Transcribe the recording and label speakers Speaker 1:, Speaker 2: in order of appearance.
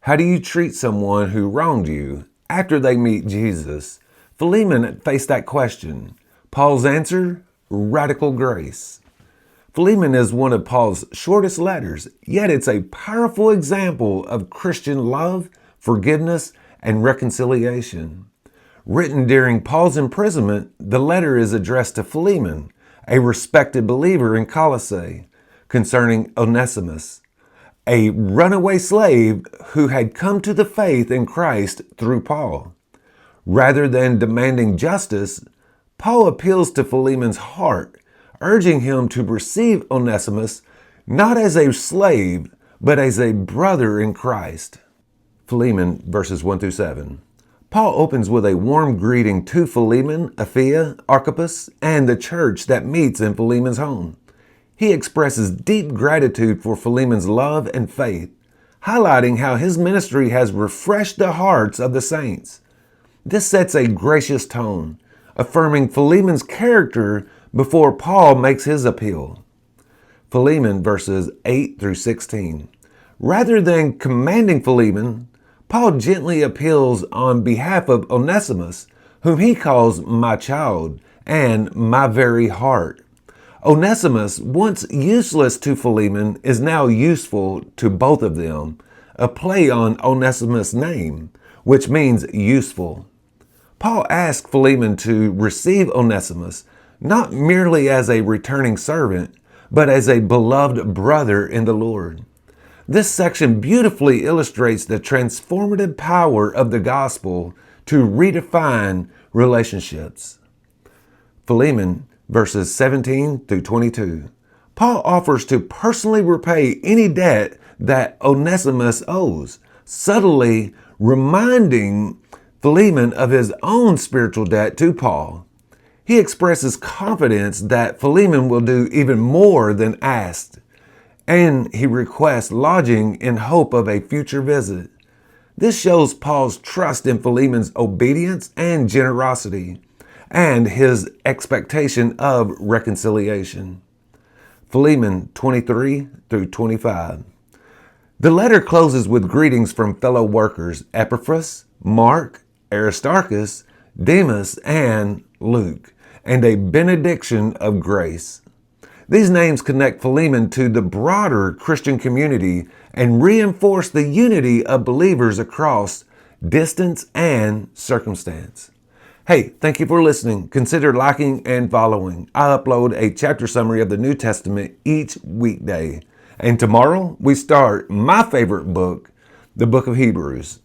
Speaker 1: How do you treat someone who wronged you after they meet Jesus? Philemon faced that question. Paul's answer? Radical grace. Philemon is one of Paul's shortest letters, yet it's a powerful example of Christian love, forgiveness, and reconciliation. Written during Paul's imprisonment, the letter is addressed to Philemon, a respected believer in Colossae, concerning Onesimus, a runaway slave who had come to the faith in Christ through Paul. Rather than demanding justice, Paul appeals to Philemon's heart, urging him to receive Onesimus not as a slave, but as a brother in Christ. Philemon, verses 1 through 7. Paul opens with a warm greeting to Philemon, Apphia, Archippus, and the church that meets in Philemon's home. He expresses deep gratitude for Philemon's love and faith, highlighting how his ministry has refreshed the hearts of the saints. This sets a gracious tone, affirming Philemon's character before Paul makes his appeal. Philemon, verses 8 through 16. Rather than commanding Philemon, Paul gently appeals on behalf of Onesimus, whom he calls my child and my very heart. Onesimus, once useless to Philemon, is now useful to both of them, a play on Onesimus' name, which means useful. Paul asked Philemon to receive Onesimus not merely as a returning servant, but as a beloved brother in the Lord. This section beautifully illustrates the transformative power of the gospel to redefine relationships. Philemon, verses 17 through 22. Paul offers to personally repay any debt that Onesimus owes, subtly reminding Philemon of his own spiritual debt to Paul. He expresses confidence that Philemon will do even more than asked, and he requests lodging in hope of a future visit. This shows Paul's trust in Philemon's obedience and generosity, and his expectation of reconciliation. Philemon 23 through 25. The letter closes with greetings from fellow workers Epaphras, Mark, Aristarchus, Demas, and Luke, and a benediction of grace. These names connect Philemon to the broader Christian community and reinforce the unity of believers across distance and circumstance. Hey, thank you for listening. Consider liking and following. I upload a chapter summary of the New Testament each weekday. And tomorrow we start my favorite book, the book of Hebrews.